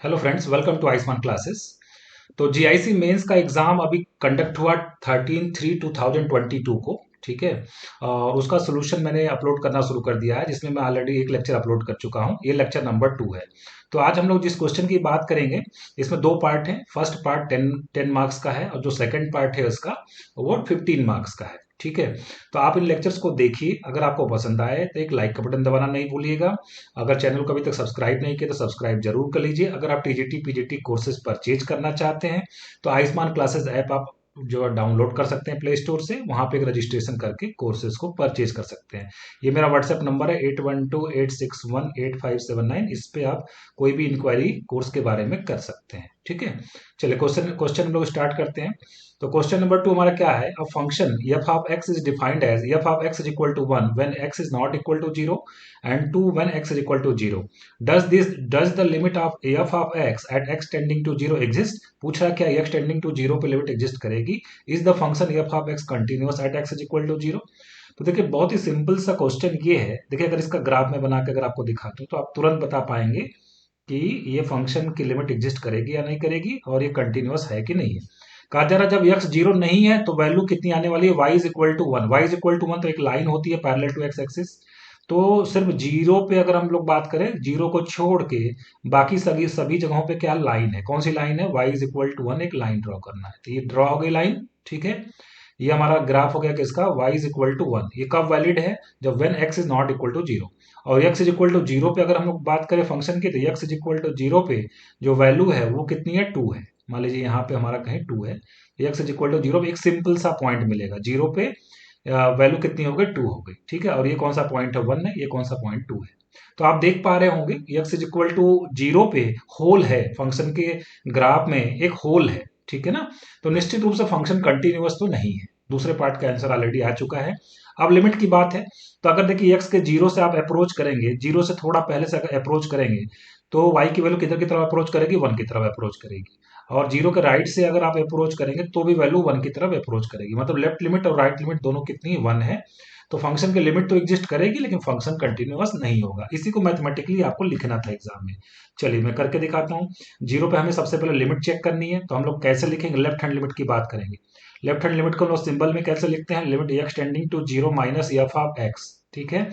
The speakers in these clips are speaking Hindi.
Hello friends, welcome to Ayushman classes. तो जीआईसी मेंस का एग्जाम अभी कंडक्ट हुआ 13/3/2022 को। ठीक है। और उसका सोल्यूशन मैंने अपलोड करना शुरू कर दिया है, जिसमें मैं ऑलरेडी एक लेक्चर अपलोड कर चुका हूं। ये लेक्चर नंबर 2 है। तो आज हम लोग जिस क्वेश्चन की बात करेंगे, इसमें दो पार्ट हैं। फर्स्ट पार्ट 10 मार्क्स का है और जो सेकंड पार्ट है उसका वो 15 मार्क्स का है। ठीक है। तो आप इन लेक्चर्स को देखिए। अगर आपको पसंद आए तो एक लाइक का बटन दबाना नहीं भूलिएगा। अगर चैनल को अभी तक सब्सक्राइब नहीं किया तो सब्सक्राइब जरूर कर लीजिए। अगर आप टीजीटी पीजीटी कोर्सेज परचेज करना चाहते हैं तो आयुष्मान क्लासेस ऐप आप जो डाउनलोड कर सकते हैं प्ले स्टोर से। वहां पे एक रजिस्ट्रेशन करके कोर्सेज को परचेज कर सकते हैं। ये मेरा व्हाट्सएप नंबर है 8128618579। इस पे आप कोई भी इंक्वायरी कोर्स के बारे में कर सकते हैं। ठीक है। चलिए क्वेश्चन क्वेश्चन हम लोग स्टार्ट करते हैं। तो क्वेश्चन नंबर 2 हमारा क्या है? A function f of x is defined as f of x is equal to 1 when x is not equal to 0 and 2 when x is equal to 0. Does the limit of f of x at x tending to 0 exist? पूछ रहा क्या x tending to 0 पे लिमिट एग्जिस्ट करेगी? Is the function f of x continuous at x is equal to 0? तो देखिए बहुत ही सिंपल सा क्वेश्चन ये है। देखिए अगर इसका ग्राफ में बना के अगर आपको दिखाता हूँ तो आप तुरंत बता पाएंगे कि ये फंक्शन की लिमिट एग्जिस्ट करेगी या नहीं करेगी और ये कंटिन्यूअस है कि नहीं है। कहा जा रहा जब x जीरो नहीं है तो वैल्यू कितनी आने वाली है? y is equal to 1। y is equal to 1 तो एक लाइन होती है पैरेलल टू x एक्सिस। तो सिर्फ जीरो पे अगर हम लोग बात करें, जीरो को छोड़ के बाकी सभी सभी जगहों पे क्या लाइन है? कौन सी लाइन है? y इज इक्वल टू 1 एक लाइन ड्रॉ करना है। तो ये ड्रॉ हो गई लाइन। ठीक है। ये हमारा ग्राफ हो गया किसका? y is equal to 1। ये कब वैलिड है? जब when x is not equal to 0। और x इज इक्वल टू 0 पे अगर हम लोग बात करें फंक्शन की, तो x इज इक्वल टू 0 पे जो वैल्यू है वो कितनी है? 2 है। मान लीजिए यहाँ पे हमारा कहीं 2 है। x इज इक्वल टू 0 पे एक सिंपल सा पॉइंट मिलेगा। 0 पे वैल्यू कितनी हो गई? 2 हो गई। ठीक है। और ये कौन सा पॉइंट है? 1 है। ये कौन सा पॉइंट? 2 है। तो आप देख पा रहे होंगे x इज इक्वल टू 0 पे होल है। फंक्शन के ग्राफ में एक होल है। ठीक है ना। तो निश्चित रूप से फंक्शन कंटिन्यूअस तो नहीं है। दूसरे पार्ट का आंसर ऑलरेडी आ चुका है। अब लिमिट की बात है। तो अगर देखिए x के जीरो से आप अप्रोच करेंगे, जीरो से थोड़ा पहले से अगर अप्रोच करेंगे तो y की वैल्यू किधर की तरफ अप्रोच करेगी? 1 की तरफ अप्रोच करेगी। और जीरो के राइट से अगर आप अप्रोच करेंगे तो भी वैल्यू 1 की तरफ अप्रोच करेगी। मतलब लेफ्ट लिमिट और राइट लिमिट दोनों कितनी? 1 है। तो फंक्शन की लिमिट तो एग्जिस्ट करेगी लेकिन फंक्शन कंटिन्यूअस नहीं होगा। इसी को मैथमेटिकली आपको लिखना था एग्जाम में। चलिए मैं करके दिखाता हूँ। जीरो पे हमें सबसे पहले लिमिट चेक करनी है। तो हम लोग कैसे लिखेंगे? लेफ्ट हैंड लिमिट की बात करेंगे। लेफ्ट हैंड लिमिट को हम लोग सिंबल में कैसे लिखते हैं? Limit x tending to 0 minus f of x. ठीक है।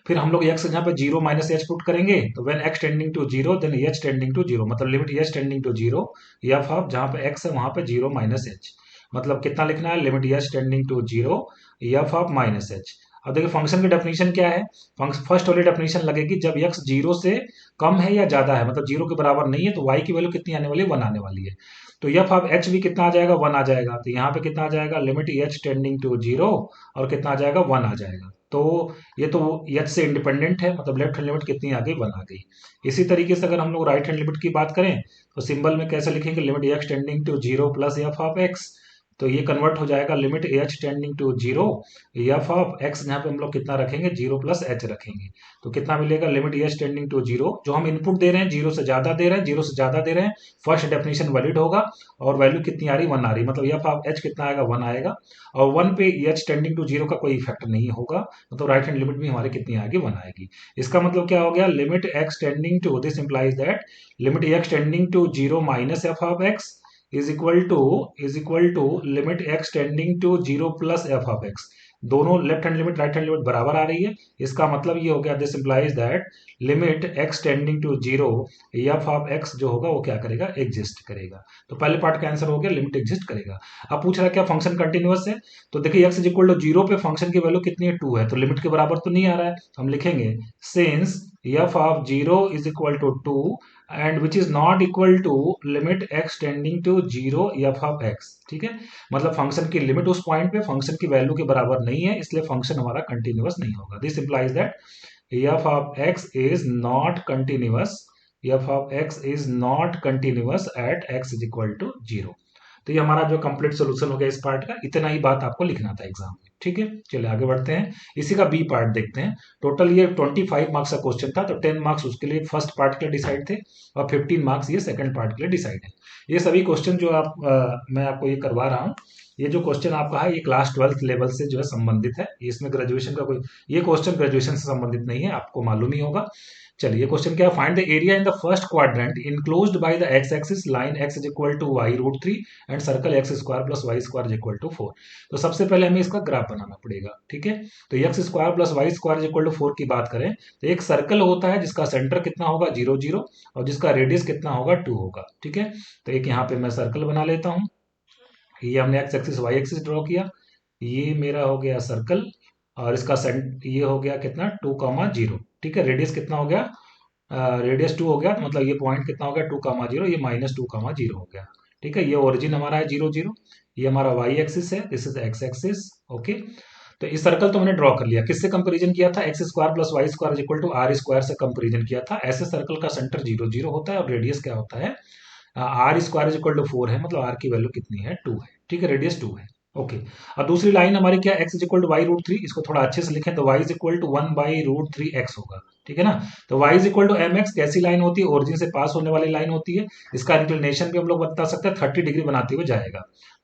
फिर हम लोग एक्स जहाँ पे 0 माइनस एच पुट करेंगे तो when x tending to 0 then h tending to 0। मतलब limit h tending to 0 f of जहाँ पे एक्स है वहां पे 0 माइनस एच। मतलब कितना लिखना है? Limit h tending to 0 f of minus h. अब देखिए फंक्शन की डेफिनेशन क्या है? फर्स्ट वाली डेफिनेशन लगेगी जब एक्स जीरो से कम है या ज्यादा है, मतलब जीरो के बराबर नहीं है, तो वाई की वैल्यू कितनी आने वाली है? 1 आने वाली है। तो एफ ऑफ एच भी कितना आ जाएगा? 1 आ जाएगा। तो यहाँ पे कितना आ जाएगा? लिमिट एच टेंडिंग टू 0 और कितना आ जाएगा? 1 आ जाएगा। तो ये तो एच से इंडिपेंडेंट है। मतलब लेफ्ट हैंड लिमिट कितनी आ गई? 1 आ गई। इसी तरीके से अगर हम लोग राइट हैंड लिमिट की बात करें तो सिंबल में कैसे लिखेंगे? Limit x tending to 0 plus f of x. तो ये कन्वर्ट हो जाएगा limit h tending to 0 f of x, जहाँ पे हम लोग कितना रखेंगे? 0 प्लस एच रखेंगे। तो कितना मिलेगा? लिमिट एच टेंडिंग टू 0, जो हम इनपुट दे रहे हैं 0 से ज्यादा दे रहे हैं, 0 से ज्यादा दे रहे हैं, फर्स्ट डेफिनेशन वैलिड होगा। और वैल्यू कितनी आ रही? 1 आ रही। मतलब एफ ऑफ एच कितना आएगा? 1 आएगा। और 1 पे एच टेंडिंग टू 0 का कोई इफेक्ट नहीं होगा। मतलब राइट हैंड लिमिट भी हमारी कितनी आएगी? 1 आएगी। इसका मतलब क्या हो गया? Limit x tending to, this implies that limit x tending to 0 minus f of x is equal to limit x tending to 0 plus f of x. दोनों left hand limit right hand limit बराबर आ रही है। इसका मतलब ये हो गया, this implies that limit x tending to 0 f of x जो होगा वो क्या करेगा? एग्जिस्ट करेगा। तो पहले पार्ट का आंसर हो गया, लिमिट एग्जिस्ट करेगा। अब पूछ रहा है क्या फंक्शन कंटिन्यूअस है? तो देखिए एक्स इज इक्वल टू 0 पे फंक्शन की वैल्यू कितनी है? 2 है। तो लिमिट के बराबर तो नहीं आ रहा है। हम लिखेंगे since f of 0 is equal to 2 and which is not equal to limit x tending to 0 f of x. ठीक है। मतलब फंक्शन की लिमिट उस पॉइंट पे फंक्शन की वैल्यू के बराबर नहीं है, इसलिए फंक्शन हमारा कंटिन्यूअस नहीं होगा। This implies that f of x is not continuous, f of x is not continuous at x is equal to 0। तो ये हमारा जो कंप्लीट सोल्यूशन हो गया इस पार्ट का। इतना ही बात आपको लिखना था एग्जाम में। ठीक है। चलिए आगे बढ़ते हैं। इसी का बी पार्ट देखते हैं। टोटल ये 25 मार्क्स का क्वेश्चन था। तो 10 मार्क्स उसके लिए फर्स्ट पार्ट के लिए डिसाइड थे और 15 मार्क्स ये सेकंड पार्ट के लिए डिसाइड है। ये सभी क्वेश्चन जो मैं आपको ये करवा रहा हूँ, ये जो क्वेश्चन आपका है ये क्लास 12th लेवल से जो है संबंधित है, इसमें ग्रेजुएशन का कोई ये क्वेश्चन ग्रेजुएशन से संबंधित नहीं है, आपको मालूम ही होगा। चलिए क्वेश्चन क्या, find the area in the first quadrant enclosed by the x axis line x is equal to y root three and circle x square plus y square is equal to 4। तो सबसे पहले हमें इसका ग्राफ बनाना पड़ेगा, ठीक है। तो x square plus y square is equal to 4 की बात करें तो एक सर्कल होता है जिसका सेंटर कितना होगा 0 0 और जिसका रेडियस कितना होगा 2 होगा, ठीक है। तो एक यहाँ पे मैं सर्कल बना लेता हूँ, ये हमने x axis y axis draw किया, ये मेरा हो गया सर्कल और इसका सेंट ये हो गया कितना 2,0, ठीक है। रेडियस कितना हो गया, रेडियस 2 हो गया, तो मतलब ये पॉइंट कितना हो गया 2,0, ये -2,0 हो गया, ठीक है। ये ओरिजिन हमारा है 0 0, ये हमारा वाई एक्सिस है, this is x axis, okay. तो इस सर्कल तो मैंने ड्रॉ कर लिया, किससे कंपेरिजन किया था, x square plus y square is equal to r square से कंपेरिजन किया था। ऐसे सर्कल का सेंटर 0 0 होता है और रेडियस क्या होता है r square is equal to 4 है, मतलब आर की वैल्यू कितनी है 2 है, ठीक है, रेडियस 2 है, ओके। और दूसरी लाइन हमारी क्या, x is equal to y root three, इसको थोड़ा अच्छे से लिखें तो y is equal to 1/√3x होगा, ठीक है ना। तो y is equal to mx कैसी लाइन होती है, ओरिजिन से पास होने वाली लाइन होती है, इसका इंक्लिनेशन भी हम लोग बता सकते हैं 30 डिग्री बनाते हुए जाएगा।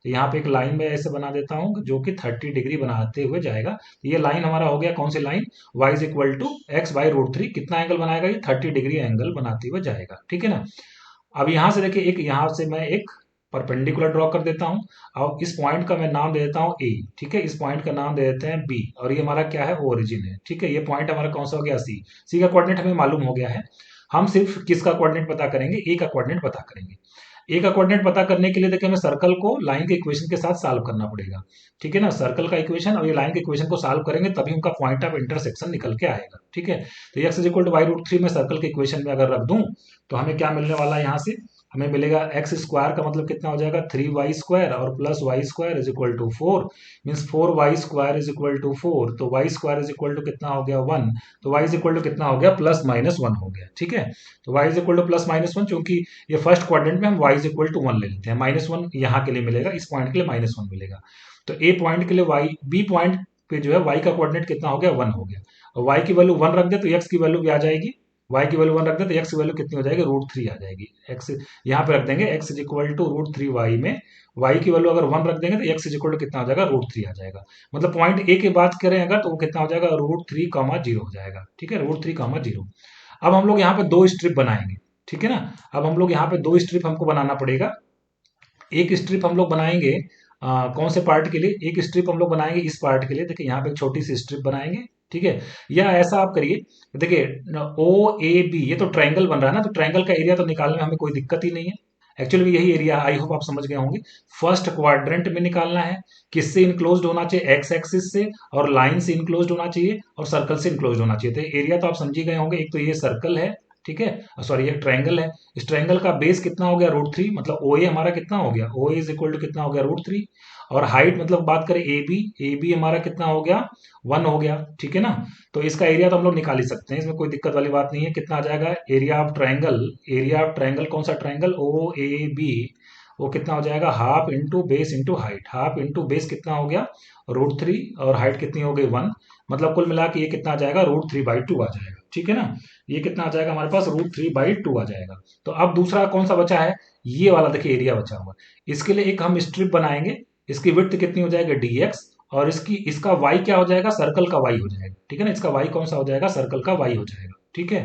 तो यहाँ पे एक लाइन में ऐसे बना देता हूँ जो कि 30 डिग्री बनाते हुए जाएगा। तो ये लाइन हमारा हो गया कौन सी line, y is equal to x/√3, कितना एंगल बनाएगा ये 30 डिग्री एंगल बनाते हुए जाएगा, ठीक है ना। अब यहां से देखिए एक यहां से मैं एक परपेंडिकुलर ड्रॉ कर देता हूं और इस पॉइंट का मैं नाम दे देता हूं ए, ठीक है। इस पॉइंट का नाम दे देते हैं बी और ये हमारा क्या है ओरिजिन है, ठीक है। ये पॉइंट हमारा कौन सा हो गया सी, सी का कोऑर्डिनेट हमें मालूम हो गया है। हम सिर्फ किसका कोऑर्डिनेट पता करेंगे, ए का कोऑर्डिनेट पता करेंगे। ए का कोऑर्डिनेट पता करने के लिए देखिए हमें सर्कल को लाइन के इक्वेशन के साथ सॉल्व करना पड़ेगा, ठीक है ना। सर्कल का इक्वेशन और ये लाइन के इक्वेशन को सॉल्व करेंगे तभी उनका पॉइंट ऑफ इंटरसेक्शन निकल के आएगा, ठीक है। तो x is equal to y root three में सर्कल के इक्वेशन में अगर रख दूं तो हमें क्या मिलने वाला है, यहाँ से हमें मिलेगा एक्स स्क्वायर का मतलब कितना हो जाएगा 3y स्क्वायर और plus y square is equal to 4, means 4y square is equal to 4। तो y square is equal to कितना हो गया 1, तो y इज इक्वल टू कितना हो गया +-1 हो गया, ठीक है। तो y इज इक्वल टू +-1, चूंकि ये फर्स्ट क्वाड्रेंट में हम y इज इक्वल टू 1 ले लेते हैं, -1 यहाँ के लिए मिलेगा, इस पॉइंट के लिए -1 मिलेगा। तो ए पॉइंट के लिए y, बी पॉइंट पे जो है y का कोऑर्डिनेट कितना हो गया 1 हो गया, और y की वैल्यू 1 रख दे तो x की वैल्यू भी आ जाएगी, y की वैल्यू 1 रख दे तो x की वैल्यू कितनी हो जाएगी √3 आ जाएगी। x यहाँ पे रख देंगे x is equal to √3y में y की वैल्यू अगर 1 रख देंगे तो x इज इक्वल टू कितना हो जाएगा √3 आ जाएगा। मतलब पॉइंट ए की बात करें अगर तो वो कितना हो जाएगा √3,0 हो जाएगा, ठीक है, √3,0। अब हम लोग यहाँ पे दो स्ट्रिप बनाएंगे, ठीक है ना। अब हम लोग यहाँ पे दो स्ट्रिप हमको बनाना पड़ेगा। एक स्ट्रिप हम लोग बनाएंगे कौन से पार्ट के लिए, एक स्ट्रिप हम लोग बनाएंगे इस पार्ट के लिए, देखिए यहाँ पे एक छोटी सी स्ट्रिप बनाएंगे, ठीक है। या ऐसा आप करिए, देखिए ओ ए बी ये तो ट्रायंगल बन रहा है ना, तो ट्रायंगल का एरिया तो निकालने में हमें कोई दिक्कत ही नहीं है। एक्चुअली यही एरिया, आई होप आप समझ गए होंगे। फर्स्ट क्वाड्रेंट में निकालना है, किससे इनक्लोज्ड होना चाहिए, एक्स एक्सिस से, और लाइन से इनक्लोज्ड होना चाहिए और सर्कल से इनक्लोज्ड होना चाहिए। तो एरिया तो आप समझ ही गए होंगे, एक तो ये सर्कल है, ठीक है, सॉरी ये ट्रायंगल है। इस ट्रायंगल का बेस कितना हो गया √3, मतलब ओ ए हमारा कितना हो गया, ओ ए इज इक्वल टू कितना हो गया √3, और हाइट मतलब बात करें ए बी हमारा कितना हो गया 1 हो गया, ठीक है ना। तो इसका एरिया तो हम लोग निकाल ही सकते हैं, इसमें कोई दिक्कत वाली बात नहीं है। कितना आ जाएगा area of triangle, area of triangle कौन सा ट्रायंगल ओ ए बी, वो कितना हो जाएगा half into base into height, half into base कितना हो गया √3 और हाइट कितनी हो गई 1, मतलब कुल मिला के ये कितना आ जाएगा √3/2 आ जाएगा, ठीक है ना। ये कितना आ जाएगा हमारे पास √3/2 आ जाएगा। तो अब दूसरा कौन सा बचा है, ये वाला देखिए एरिया बचा हुआ, इसके लिए एक हम स्ट्रिप बनाएंगे, इसकी विड्थ कितनी हो जाएगी dx, और इसका y क्या हो जाएगा, सर्कल का y हो जाएगा, ठीक है ना। इसका y कौन सा हो जाएगा, सर्कल का y हो जाएगा, ठीक है।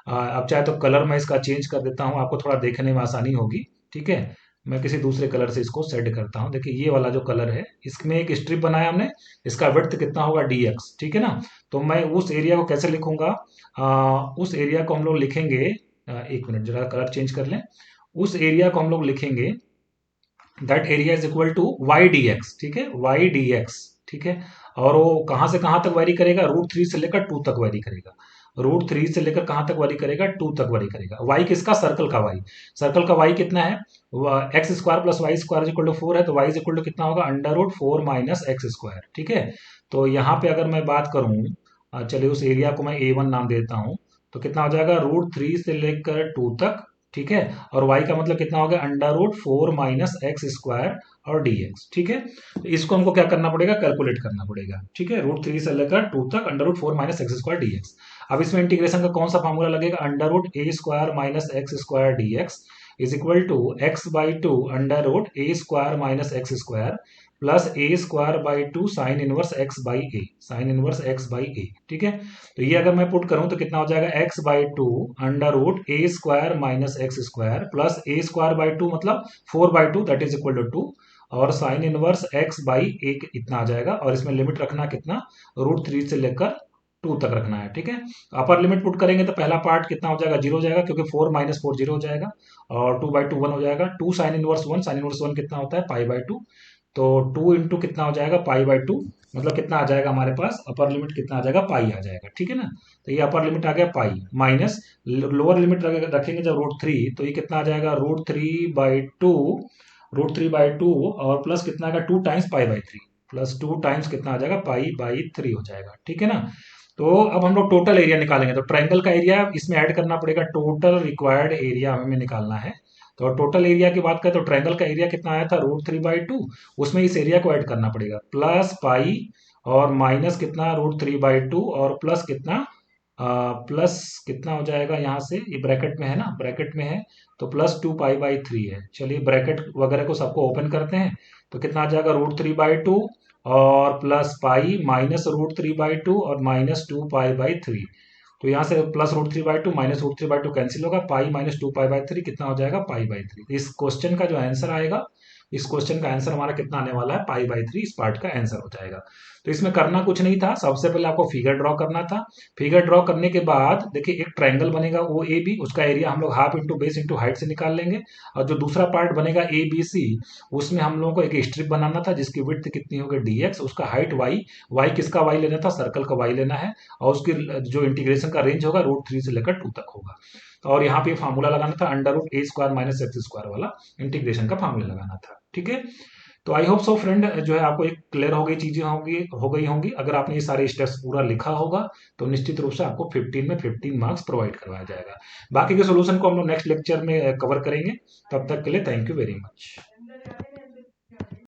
अब चाहे तो कलर मैं इसका चेंज कर देता हूँ, आपको थोड़ा देखने में आसानी होगी, ठीक है। मैं किसी दूसरे कलर से इसको सेट करता हूँ, देखिए ये वाला जो कलर है इसमें एक स्ट्रिप बनाया हमने, इसका विड्थ कितना होगा dx, ठीक है ना। तो मैं उस एरिया को कैसे लिखूंगा, उस एरिया को हम लोग लिखेंगे, एक मिनट जरा कलर चेंज कर लें, उस एरिया को हम लोग लिखेंगे that area is equal to y d x, ठीक है, वाई डी एक्स, ठीक है। और वो कहां से कहां तक वेरी करेगा, √3 से लेकर 2 तक वेरी करेगा, √3 से लेकर कहां तक वेरी करेगा 2 तक वेरी करेगा। वाई किसका, सर्कल का वाई, सर्कल का वाई कितना है, x square plus y square equal to 4 है, तो वाई इज इक्वल टू कितना होगा √4 माइनस एक्स स्क्वायर, ठीक है। तो यहाँ पे अगर मैं बात करूं, चलिए उस एरिया को मैं A1 नाम देता हूं, तो कितना हो जाएगा √3 से लेकर 2 तक, ठीक है। और y का मतलब कितना हो गया √4 माइनस एक्स स्क्वायर और dx, ठीक है। तो इसको हमको क्या करना पड़ेगा, कैलकुलेट करना पड़ेगा, ठीक है। √3 से लेकर 2 तक √4 माइनस एक्स स्क्वायर dx। अब इसमें इंटीग्रेशन का कौन सा फॉर्मूला लगेगा, √a² minus x square dx is equal to x/2 √a² minus x square plus a square by two sine inverse x by a, sine inverse x by a. ठीक है, तो ये अगर मैं पुट करूं तो कितना हो जाएगा, x by two under root a square minus x square plus a square by two मतलब 4/2 दैट इज इक्वल टू 2, और sine inverse x by a इतना आ जाएगा, और इसमें लिमिट रखना कितना, √3 से लेकर 2 तक रखना है। ठीक है, अपर लिमिट पुट करेंगे तो पहला पार्ट कितना हो जाएगा, 0 हो जाएगा, क्योंकि 4 माइनस 4 0 हो जाएगा, और 2/2 1 हो जाएगा। 2 साइन इनवर्स 1, साइन इनवर्स 1 कितना होता है, π/2, तो 2 इंटू कितना हो जाएगा, π/2, मतलब कितना आ जाएगा हमारे पास, अपर लिमिट कितना आ जाएगा, पाई आ जाएगा। ठीक है ना, तो ये अपर लिमिट आ गया पाई, माइनस लोअर लिमिट रखेंगे जब √3, तो ये कितना आ जाएगा, √3/2, √3/2, और प्लस कितना आएगा, 2 टाइम्स π/3, प्लस 2 टाइम्स कितना आ जाएगा, π/3 हो जाएगा। ठीक है ना, तो अब हम लोग टोटल एरिया निकालेंगे, तो ट्रायंगल का एरिया इसमें ऐड करना पड़ेगा, टोटल रिक्वायर्ड एरिया हमें निकालना है। तो टोटल एरिया की बात करें तो ट्रायंगल का एरिया कितना आया था, √3/2, उसमें इस एरिया को ऐड करना पड़ेगा, प्लस पाई और माइनस कितना, √3/2, और प्लस कितना, प्लस कितना हो जाएगा, यहाँ से ये ब्रैकेट में है ना, ब्रैकेट में है, तो प्लस 2π/3 है। चलिए ब्रैकेट वगैरह को सबको ओपन करते हैं, तो कितना आ जाएगा, √3/2 और प्लस पाई माइनस √3/2 और माइनस 2π/3, तो यहाँ से प्लस √3/2 माइनस √3/2 कैंसिल होगा, पाई माइनस 2π/3 कितना हो जाएगा, π/3। इस क्वेश्चन का जो आंसर आएगा, इस क्वेश्चन का आंसर हमारा कितना आने वाला है, π/3 इस पार्ट का आंसर हो जाएगा। तो इसमें करना कुछ नहीं था, सबसे पहले आपको फिगर ड्रॉ करना था। फिगर ड्रॉ करने के बाद देखिए एक ट्रायंगल बनेगा ओ ए बी, उसका एरिया हम लोग half into base into height से निकाल लेंगे, और जो दूसरा पार्ट बनेगा ए बी सी, उसमें हम लोगों को एक स्ट्रिप बनाना था जिसकी विड्थ कितनी होगी, dx, उसका हाइट y, y किसका y लेना था, सर्कल का y लेना है, और उसकी जो इंटीग्रेशन का रेंज होगा √3 से लेकर 2 तक होगा। और यहाँ पे फार्मूला लगाना था, under root a square minus x square वाला इंटीग्रेशन का फार्मूला लगाना था। ठीक है, तो आई होप सो फ्रेंड जो है आपको एक क्लियर हो गई चीजें हो गई होंगी। अगर आपने ये सारे स्टेप्स पूरा लिखा होगा तो निश्चित रूप से आपको 15 में 15 मार्क्स प्रोवाइड करवाया जाएगा। बाकी के सोल्यूशन को हम लोग नेक्स्ट लेक्चर में कवर करेंगे। तब तक के लिए थैंक यू वेरी मच।